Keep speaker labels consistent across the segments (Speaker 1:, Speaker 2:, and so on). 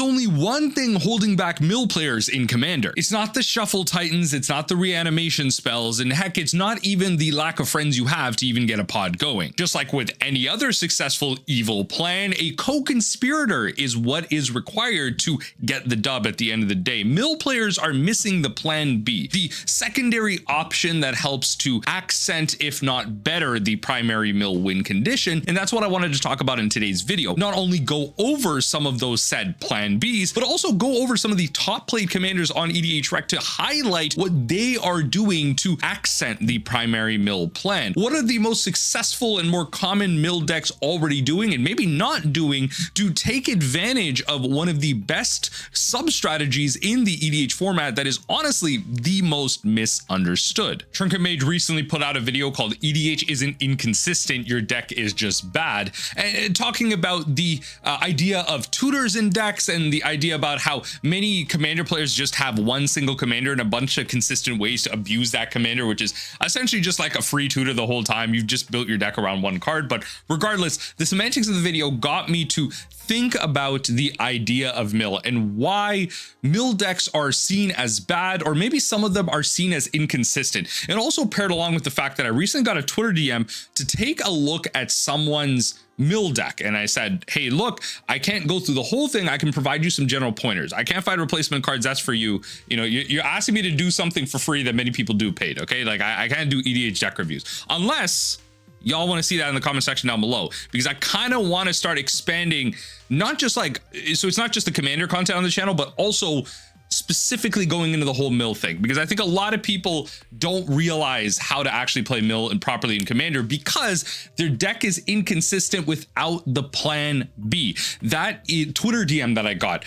Speaker 1: only one thing holding back mill players in Commander. It's not the Shuffle Titans, it's not the reanimation spells, and heck, it's not even the lack of friends you have to even get a pod going. Just like with any other successful evil plan, a co-conspirator is what is required to get the dub at the end of the day. Mill players are missing the plan B, the secondary option that helps to accent, if not better, the primary mill win condition, and that's what I wanted to talk about in today's video. Not only go over some of those said plan Bs, but also go over some of the top played commanders on EDH Rec to highlight what they are doing to accent the primary mill plan. What are the most successful and more common mill decks already doing and maybe not doing to take advantage of one of the best sub strategies in the EDH format that is honestly the most misunderstood. Trinket Mage recently put out a video called EDH Isn't Inconsistent, Your Deck Is Just Bad, and talking about the idea of tutors in decks and the idea about how many commander players just have one single commander and a bunch of consistent ways to abuse that commander, which is essentially just like a free tutor the whole time. You've just built your deck around one card. But regardless, the semantics of the video got me to think about the idea of mill and why mill decks are seen as bad, or maybe some of them are seen as inconsistent. And also paired along with the fact that I recently got a Twitter DM to take a look at someone's mill deck, and I said, hey, look, I can't go through the whole thing. I can provide you some general pointers. I can't find replacement cards. That's for you. You know, you're asking me to do something for free that many people do paid. Okay, like I can't do EDH deck reviews unless y'all want to see that in the comment section down below, because I kind of want to start expanding, not just like, so it's not just the commander content on the channel, but also specifically going into the whole mill thing, because I think a lot of people don't realize how to actually play mill and properly in commander because their deck is inconsistent without the plan B. That Twitter DM that I got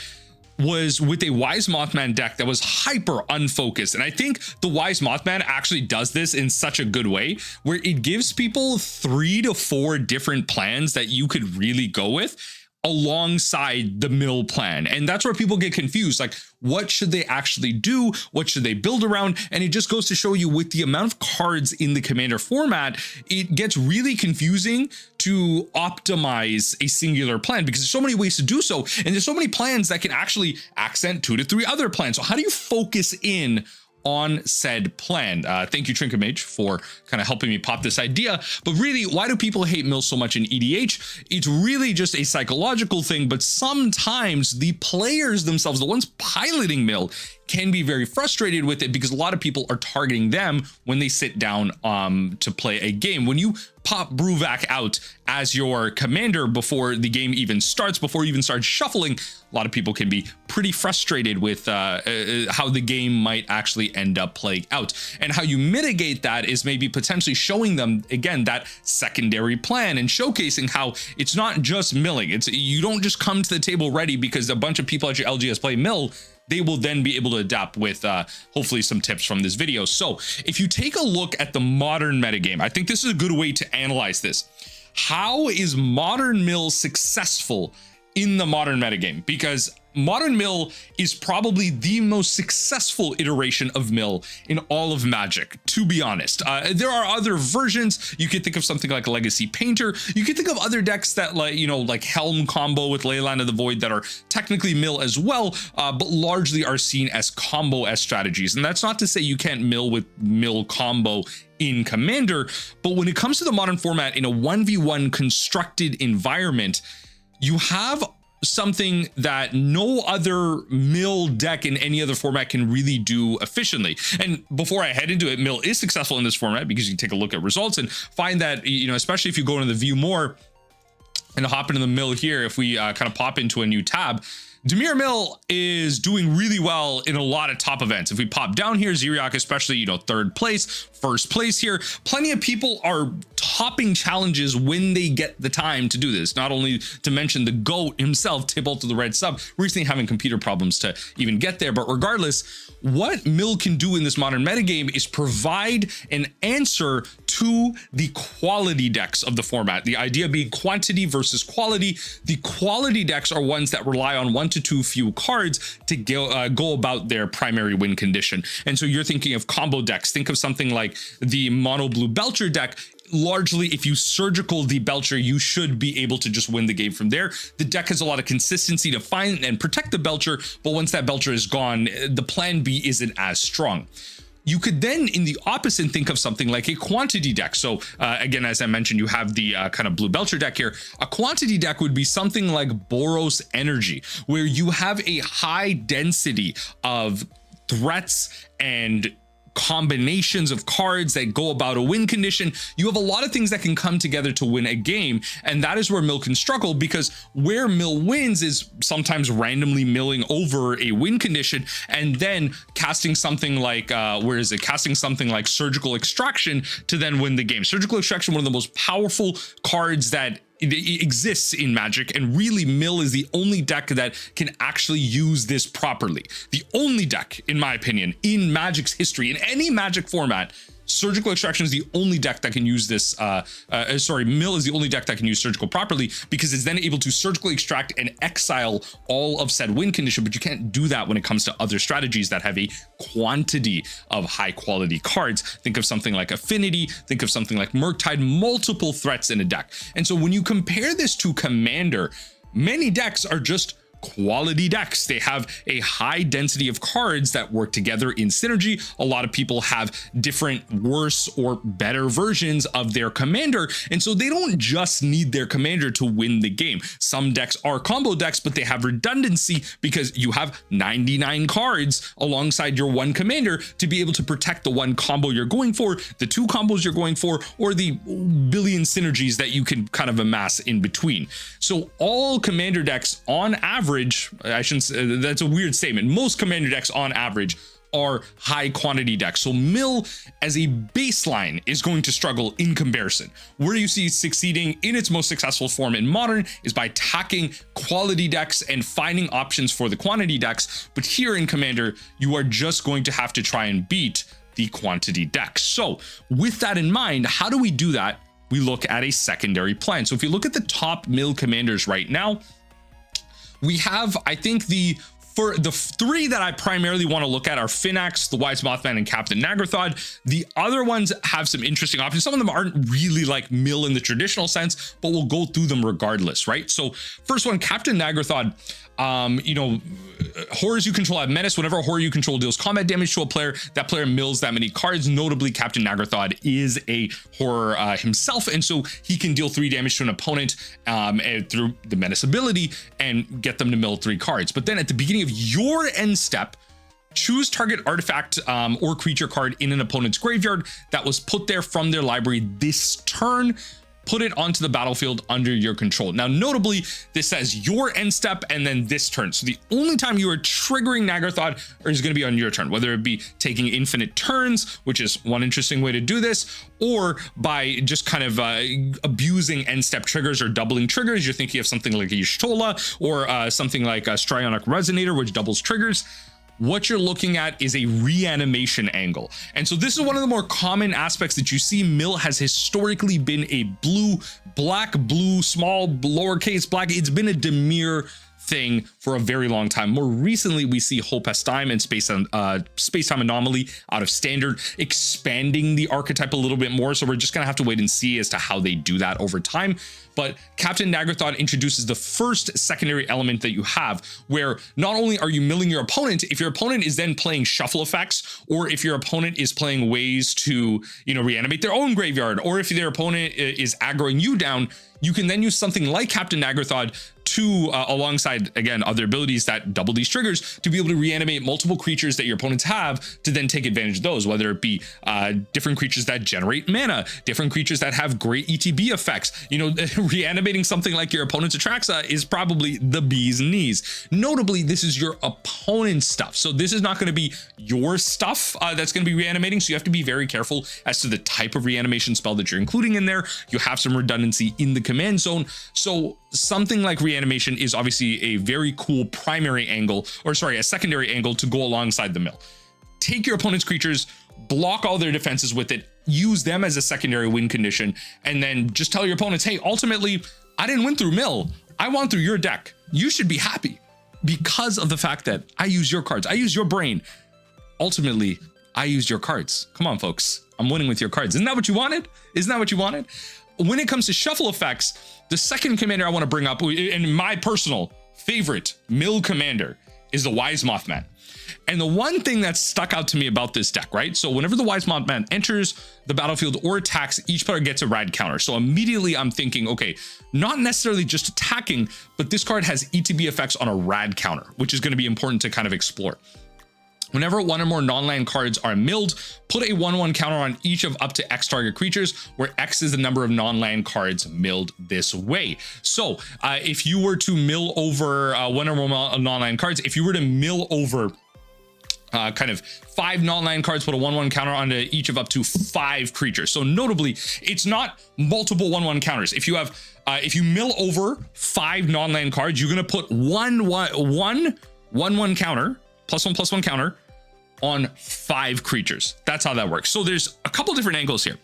Speaker 1: was with a Wise Mothman deck that was hyper unfocused. And I think the Wise Mothman actually does this in such a good way where it gives people 3 to 4 different plans that you could really go with alongside the mill plan. And that's where people get confused. Like, what should they actually do? What should they build around? And it just goes to show you, with the amount of cards in the commander format, it gets really confusing to optimize a singular plan because there's so many ways to do so. And there's so many plans that can actually accent 2 to 3 other plans. So how do you focus in on said plan? Thank you, Trinket Mage, for kind of helping me pop this idea. But really, why do people hate mill so much in EDH? It's really just a psychological thing, but sometimes the players themselves, the ones piloting mill, can be very frustrated with it because a lot of people are targeting them when they sit down to play a game. When you pop Bruvac out as your commander before the game even starts, before you even start shuffling, a lot of people can be pretty frustrated with how the game might actually end up playing out. And how you mitigate that is maybe potentially showing them, again, that secondary plan and showcasing how it's not just milling. It's, you don't just come to the table ready because a bunch of people at your LGS play mill. They will then be able to adapt with hopefully some tips from this video. So if you take a look at the modern metagame, I think this is a good way to analyze this. How is modern mill successful in the modern metagame? Because modern mill is probably the most successful iteration of mill in all of Magic, to be honest. There are other versions. You could think of something like Legacy Painter. You could think of other decks that, like, you know, like Helm combo with Leyline of the Void that are technically mill as well, but largely are seen as combo-esque strategies. And that's not to say you can't mill with mill combo in Commander, but when it comes to the modern format in a 1v1 constructed environment, you have something that no other mill deck in any other format can really do efficiently. And before I head into it, mill is successful in this format because you can take a look at results and find that, you know, especially if you go into the view more and hop into the mill here, if we kind of pop into a new tab, Dimir Mill is doing really well in a lot of top events. If we pop down here, Zeriak especially, you know, 3rd place, 1st place here. Plenty of people are topping challenges when they get the time to do this. Not only to mention the GOAT himself, Tybalt to the Red Sub, recently having computer problems to even get there. But regardless, what mill can do in this modern metagame is provide an answer to the quality decks of the format. The idea being quantity versus quality. The quality decks are ones that rely on 1 to 2 few cards to go about their primary win condition. And so you're thinking of combo decks. Think of something like the mono blue Belcher deck. largely, if you surgical the Belcher, you should be able to just win the game from there. The deck has a lot of consistency to find and protect the Belcher, but once that Belcher is gone, the plan B isn't as strong. You could then, in the opposite, think of something like a quantity deck. So again, as I mentioned, you have the kind of blue Belcher deck here. A quantity deck would be something like Boros Energy, where you have a high density of threats and combinations of cards that go about a win condition. You have a lot of things that can come together to win a game, and that is where Mill can struggle, because where Mill wins is sometimes randomly milling over a win condition and then casting something like casting something like Surgical Extraction to then win the game. Surgical Extraction, one of the most powerful cards that it exists in Magic, and really Mill is the only deck that can actually use this properly. The only deck, in my opinion, in Magic's history, in any Magic format, Surgical Extraction is the only deck that can use this. Mill is the only deck that can use Surgical properly, because it's then able to surgically extract and exile all of said win condition. But you can't do that when it comes to other strategies that have a quantity of high quality cards. Think of something like Affinity, think of something like Murktide, multiple threats in a deck. And so when you compare this to Commander, many decks are just quality decks. They have a high density of cards that work together in synergy. A lot of people have different worse or better versions of their commander, and so they don't just need their commander to win the game. Some decks are combo decks, but they have redundancy because you have 99 cards alongside your one commander to be able to protect the one combo you're going for, the two combos you're going for, or the billion synergies that you can kind of amass in between. So all commander decks on average, I shouldn't say, that's a weird statement. Most commander decks on average are high quantity decks. So Mill as a baseline is going to struggle in comparison. Where you see it succeeding in its most successful form in Modern is by attacking quality decks and finding options for the quantity decks. But here in Commander, you are just going to have to try and beat the quantity decks. So with that in mind, how do we do that? We look at a secondary plan. So if you look at the top Mill commanders right now, we have, I think, for the three that I primarily want to look at are Finax, the Wise Mothman, and Captain Nagrathod. The other ones have some interesting options. Some of them aren't really like Mill in the traditional sense, but we'll go through them regardless, right? So first one, Captain Nagrathod. Horrors you control have menace. Whenever a horror you control deals combat damage to a player, that player mills that many cards. Notably, Captain Nagrathod is a horror himself, and so he can deal 3 damage to an opponent through the menace ability and get them to mill 3 cards. But then at the beginning of your end step, choose target artifact or creature card in an opponent's graveyard that was put there from their library this turn. Put it onto the battlefield under your control. Now, notably, this says your end step and then this turn. So the only time you are triggering Nagrathod is going to be on your turn, whether it be taking infinite turns, which is one interesting way to do this, or by just kind of abusing end step triggers or doubling triggers. You're thinking of something like a Y'shtola or something like a Strionic Resonator, which doubles triggers. What you're looking at is a reanimation angle. And so this is one of the more common aspects that you see. Mill has historically been a black, small, lowercase black. It's been a Dimir thing for a very long time. More recently, we see Hopestime and Space-Time Anomaly out of Standard, expanding the archetype a little bit more. So we're just gonna have to wait and see as to how they do that over time. But Captain Nagrathod introduces the first secondary element that you have, where not only are you milling your opponent, if your opponent is then playing shuffle effects, or if your opponent is playing ways to, reanimate their own graveyard, or if their opponent is aggroing you down, you can then use something like Captain Nagrathod to, alongside, again, other abilities that double these triggers, to be able to reanimate multiple creatures that your opponents have to then take advantage of those, whether it be different creatures that generate mana, different creatures that have great ETB effects. Reanimating something like your opponent's Atraxa is probably the bee's knees. Notably, this is your opponent's stuff. So this is not going to be your stuff that's going to be reanimating. So you have to be very careful as to the type of reanimation spell that you're including in there. You have some redundancy in the command zone. So something like reanimation is obviously a very cool primary angle, or sorry, a secondary angle to go alongside the mill. Take your opponent's creatures, block all their defenses with it, use them as a secondary win condition, and then just tell your opponents, hey, ultimately, I didn't win through mill. I won through your deck. You should be happy because of the fact that I use your cards. I use your brain. Ultimately, I used your cards. Come on, folks. I'm winning with your cards. Isn't that what you wanted? Isn't that what you wanted? When it comes to shuffle effects, the second commander I want to bring up, and my personal favorite mill commander, is the Wise Mothman. And the one thing that stuck out to me about this deck, right? So whenever the Wise Mothman enters the battlefield or attacks, each player gets a rad counter. So immediately I'm thinking, okay, not necessarily just attacking, but this card has ETB effects on a rad counter, which is going to be important to kind of explore. Whenever one or more non-land cards are milled, put a 1/1 counter on each of up to X target creatures, where X is the number of non-land cards milled this way. So if you were to mill over one or more non-land cards, if you were to mill over kind of 5 non-land cards, put a 1/1 counter onto each of up to 5 creatures. So notably, it's not multiple 1/1 counters. If you have, if you mill over 5 non-land cards, you're gonna put one 1/1 counter, +1/+1 counter on 5 creatures. That's how that works. So there's a couple different angles here.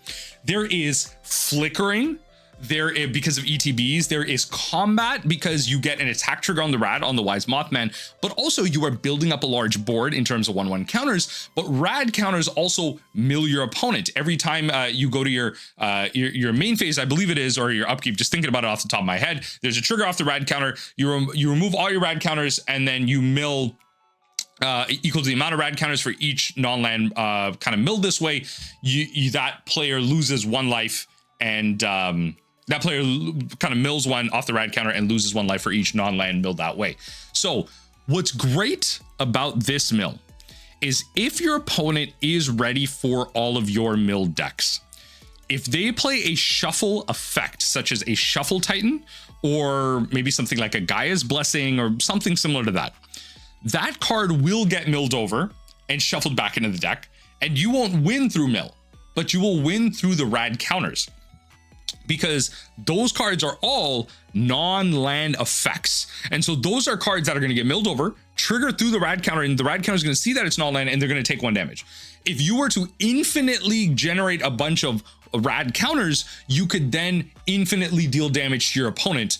Speaker 1: There is flickering. There, because of ETBs, there is combat because you get an attack trigger on the rad on the Wise Mothman, but also you are building up a large board in terms of 1/1 counters, but rad counters also mill your opponent. Every time you go to your main phase, I believe it is, or your upkeep, just thinking about it off the top of my head, there's a trigger off the rad counter, you remove all your rad counters, and then you mill equal to the amount of rad counters for each non-land kind of milled this way. That player loses 1 life, and that player kind of mills 1 off the rad counter and loses 1 life for each non-land milled that way. So what's great about this mill is if your opponent is ready for all of your milled decks, if they play a shuffle effect, such as a Shuffle Titan, or maybe something like a Gaia's Blessing or something similar to that, that card will get milled over and shuffled back into the deck, and you won't win through mill, but you will win through the rad counters, because those cards are all non-land effects. And so those are cards that are going to get milled over, trigger through the rad counter, and the rad counter is going to see that it's non-land, and they're going to take 1 damage. If you were to infinitely generate a bunch of rad counters, you could then infinitely deal damage to your opponent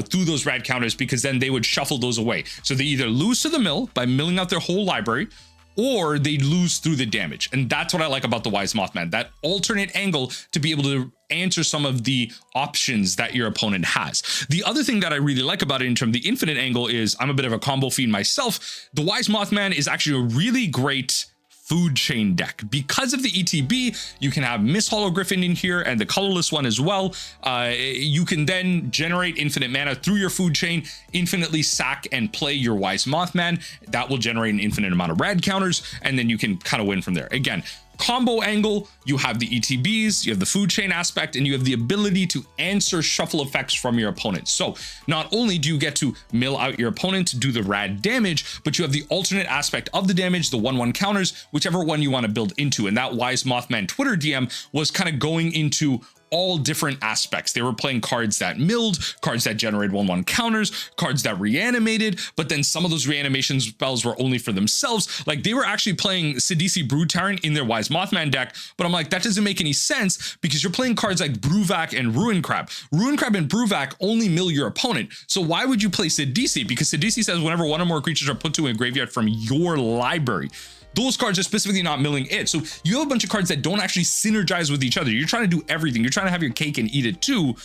Speaker 1: through those rad counters, because then they would shuffle those away. So they either lose to the mill by milling out their whole library, or they lose through the damage. And that's what I like about the Wise Mothman, that alternate angle to be able to answer some of the options that your opponent has. The other thing that I really like about it in terms of the infinite angle is, I'm a bit of a combo fiend myself. The Wise Mothman is actually a really great food chain deck. Because of the ETB, you can have Miss Hologriffin in here and the colorless one as well. You can then generate infinite mana through your food chain, infinitely sack and play your Wise Mothman. That will generate an infinite amount of rad counters, and then you can kind of win from there. Again, combo angle, you have the ETBs, you have the food chain aspect, and you have the ability to answer shuffle effects from your opponent. So not only do you get to mill out your opponent to do the rad damage, but you have the alternate aspect of the damage, the 1/1 counters, whichever one you want to build into. And that Wise Mothman Twitter DM was kind of going into all different aspects. They were playing cards that milled, cards that generated 1/1 counters, cards that reanimated, but then some of those reanimation spells were only for themselves. Like, they were actually playing Sidisi Brood Tyrant in their Wise Mothman deck, but I'm like, that doesn't make any sense, because you're playing cards like Brewvac and Ruin Crab. Ruin Crab and Brewvac only mill your opponent. So why would you play Sidisi? Because Sidisi says whenever 1 or more creatures are put to a graveyard from your library, those cards are specifically not milling it. So you have a bunch of cards that don't actually synergize with each other. You're trying to do everything. You're trying to have your cake and eat it too.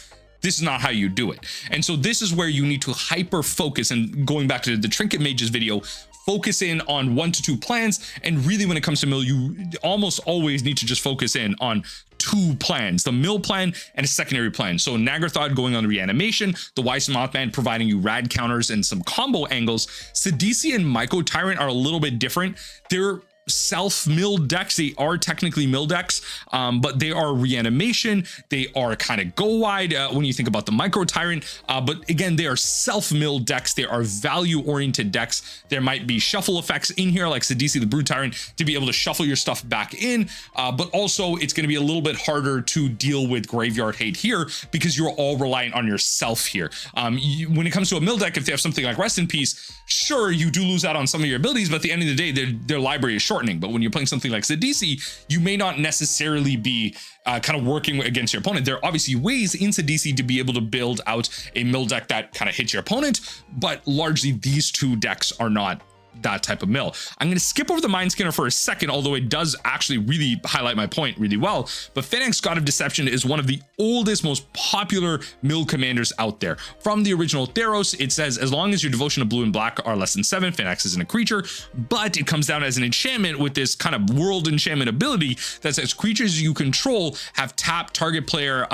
Speaker 1: This is not how you do it. And so this is where you need to hyper focus, and going back to the Trinket Mages video, focus in on 1 to 2 plans. And really, when it comes to mill, you almost always need to just focus in on 2 plans, the mill plan and a secondary plan. So Nagathod going on reanimation, the Wise Mothman providing you rad counters and some combo angles. Sidisi and Myco Tyrant are a little bit different. They're self-milled decks. They are technically mill decks, but they are reanimation. They are kind of go wide when you think about the Micro Tyrant, but again, they are self-milled decks. They are value-oriented decks. There might be shuffle effects in here, like Sidisi the Brood Tyrant, to be able to shuffle your stuff back in, but also it's going to be a little bit harder to deal with graveyard hate here, because you're all reliant on yourself here. When it comes to a mill deck, if they have something like Rest in Peace, sure, you do lose out on some of your abilities, but at the end of the day, their library is short. But when you're playing something like Sidisi, you may not necessarily be kind of working against your opponent. There are obviously ways in Sidisi to be able to build out a mill deck that kind of hits your opponent, but largely these 2 decks are not that type of mill. I'm going to skip over the Mind Skinner for a second, although it does actually really highlight my point really well. But Phoenix, God of Deception, is one of the oldest, most popular mill commanders out there. From the original Theros, it says, as long as your devotion to blue and black are less than 7, Phoenix isn't a creature, but it comes down as an enchantment with this kind of world enchantment ability that says creatures you control have tapped target player,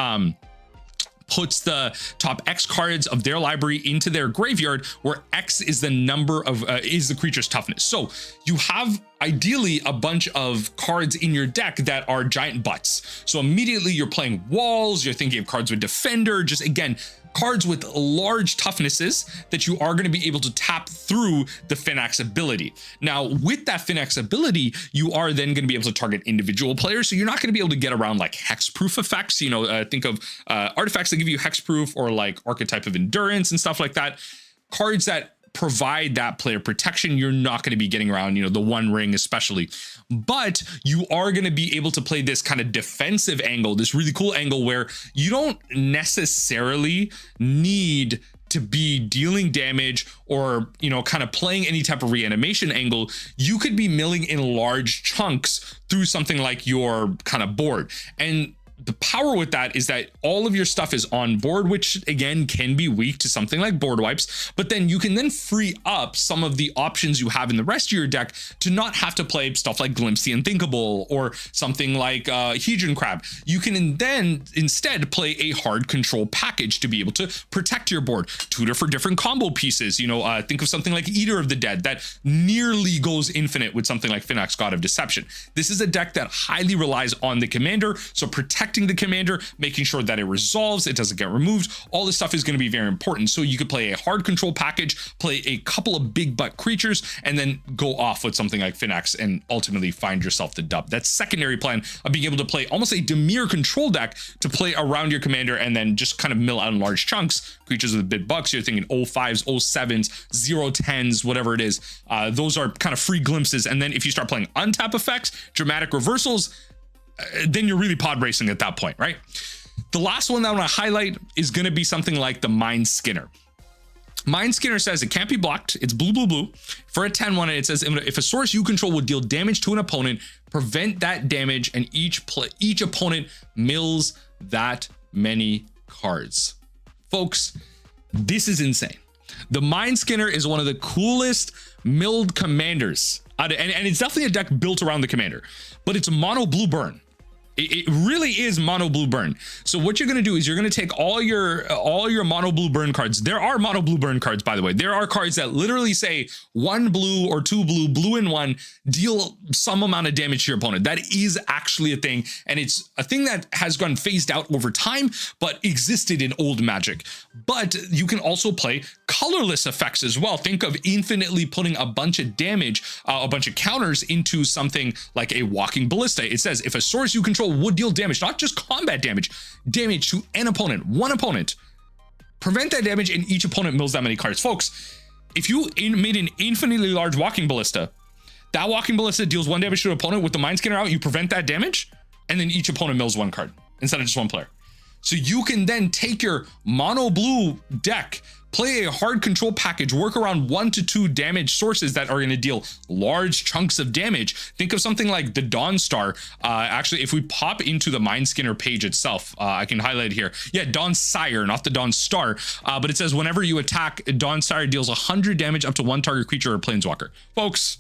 Speaker 1: puts the top X cards of their library into their graveyard, where X is the number of is the creature's toughness. So you have ideally a bunch of cards in your deck that are giant butts. So immediately you're playing walls, you're thinking of cards with defender, just again, cards with large toughnesses that you are going to be able to tap through the Phoenix ability. Now, with that Phoenix ability, you are then going to be able to target individual players. So you're not going to be able to get around like hexproof effects. You know, think of artifacts that give you hexproof, or like archetype of endurance and stuff like that. Cards that provide that player protection, you're not going to be getting around, you know, the One Ring especially. But you are going to be able to play this kind of defensive angle, this really cool angle where you don't necessarily need to be dealing damage or, you know, kind of playing any type of reanimation angle. You could be milling in large chunks through something like your kind of board. And the power with that is that all of your stuff is on board, which again can be weak to something like board wipes, but then you can then free up some of the options you have in the rest of your deck to not have to play stuff like Glimpse the Unthinkable or something like Hedron Crab. You can then instead play a hard control package to be able to protect your board, tutor for different combo pieces. You know, think of something like Eater of the Dead that nearly goes infinite with something like Phoenix, God of Deception. This is a deck that highly relies on the commander, so protecting the commander, making sure that it resolves, it doesn't get removed, all this stuff is going to be very important. So you could play a hard control package, play a couple of big butt creatures, and then go off with something like Phoenix and ultimately find yourself the dub. That secondary plan of being able to play almost a Dimir control deck to play around your commander and then just kind of mill out in large chunks creatures with big bucks. You're thinking 05s, 07s, 010s, whatever it is. Those are kind of free glimpses. And then if you start playing untap effects, dramatic reversals, then you're really pod racing at that point, right? The last one that I want to highlight is going to be something like the Mind Skinner. Mind Skinner says it can't be blocked. It's blue, blue, blue. For a 10-1, it says if a source you control would deal damage to an opponent, prevent that damage, and each opponent mills that many cards. Folks, this is insane. The Mind Skinner is one of the coolest milled commanders, and it's definitely a deck built around the commander, but it's mono blue burn. It really is mono blue burn. So what you're going to do is you're going to take all your mono blue burn cards. There are mono blue burn cards, by the way. There are cards that literally say 1 blue or 2 blue, blue and 1, deal some amount of damage to your opponent. That is actually a thing. And it's a thing that has gone phased out over time, but existed in old Magic. But you can also play colorless effects as well. Think of infinitely putting a bunch of damage, a bunch of counters into something like a Walking Ballista. It says if a source you control would deal damage, not just combat damage to an opponent, one opponent, prevent that damage and each opponent mills that many cards. Folks, if you made an infinitely large Walking Ballista, that Walking Ballista deals 1 damage to an opponent. With the Mind Skinner out, you prevent that damage, and then each opponent mills 1 card instead of just 1 player. So you can then take your mono blue deck, play a hard control package, work around 1 to 2 damage sources that are going to deal large chunks of damage. Think of something like the Dawn Star. Actually, if we pop into the Mind Skinner page itself, I can highlight here. Yeah, Dawn Sire, not the Dawn Star. But it says whenever you attack, Dawn Sire deals 100 damage up to 1 target creature or planeswalker. Folks,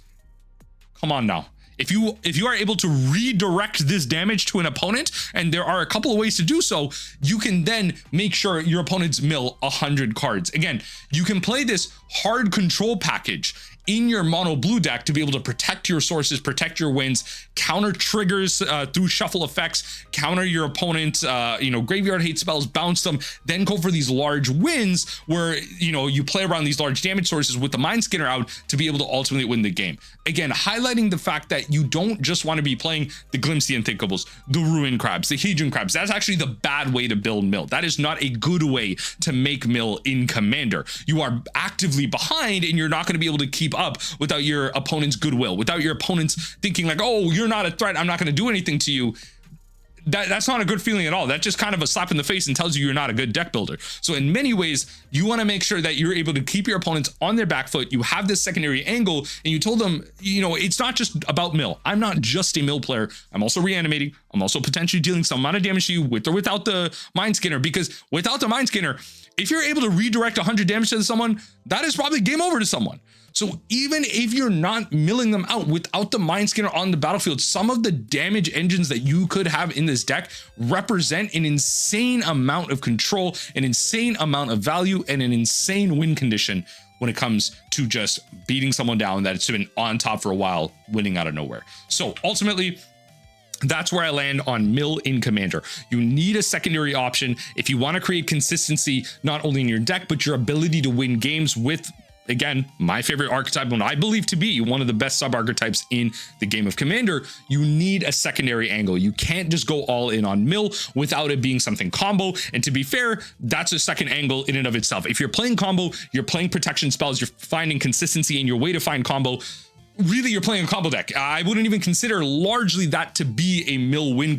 Speaker 1: come on now. If you are able to redirect this damage to an opponent, and there are a couple of ways to do so, you can then make sure your opponents mill 100 cards. Again, you can play this hard control package in your mono blue deck to be able to protect your sources, protect your wins, counter triggers through shuffle effects, counter your opponent, graveyard hate spells, bounce them, then go for these large wins where, you play around these large damage sources with the Mind Skinner out to be able to ultimately win the game. Again, highlighting the fact that you don't just want to be playing the Glimpse the Unthinkables, the Ruin Crabs, the Hedron Crabs. That's actually the bad way to build mill. That is not a good way to make mill in Commander. You are actively behind and you're not going to be able to keep up without your opponent's goodwill, without your opponents thinking like, oh, you're not a threat, I'm not going to do anything to you. that's not a good feeling at all. That's just kind of a slap in the face and tells you you're not a good deck builder. So in many ways, you want to make sure that you're able to keep your opponents on their back foot. You have this secondary angle, and you told them, you know, it's not just about mill. I'm not just a mill player. I'm also reanimating. I'm also potentially dealing some amount of damage to you with or without the Mind Skinner, because without the Mind Skinner, if you're able to redirect 100 damage to someone, that is probably game over to someone. So even if you're not milling them out without the Mind Skinner on the battlefield, some of the damage engines that you could have in this deck represent an insane amount of control, an insane amount of value, and an insane win condition when it comes to just beating someone down that's been on top for a while, winning out of nowhere. So ultimately, that's where I land on mill in Commander. You need a secondary option if you want to create consistency, not only in your deck, but your ability to win games with, again, my favorite archetype, and I believe to be one of the best sub archetypes in the game of Commander. You need a secondary angle. You can't just go all in on mill without it being something combo. And to be fair, that's a second angle in and of itself. If you're playing combo, you're playing protection spells, you're finding consistency in your way to find combo. Really, you're playing a combo deck. I wouldn't even consider largely that to be a mill win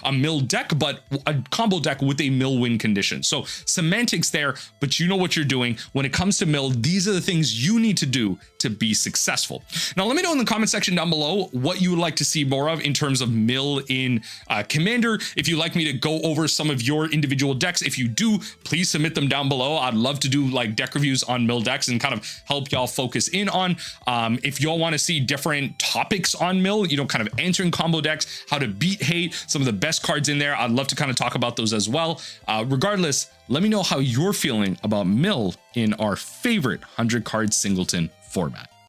Speaker 1: a mill deck, but a combo deck with a mill win condition. So semantics there, but you know what you're doing. When it comes to mill, these are the things you need to do to be successful. Now, let me know in the comment section down below what you would like to see more of in terms of mill in Commander. If you'd like me to go over some of your individual decks, if you do, please submit them down below. I'd love to do like deck reviews on mill decks and kind of help y'all focus in on. If y'all want to see different topics on mill, you know, kind of answering combo decks, how to beat hate, some of the best cards in there, I'd love to kind of talk about those as well. Regardless, let me know how you're feeling about mill in our favorite 100 card singleton format.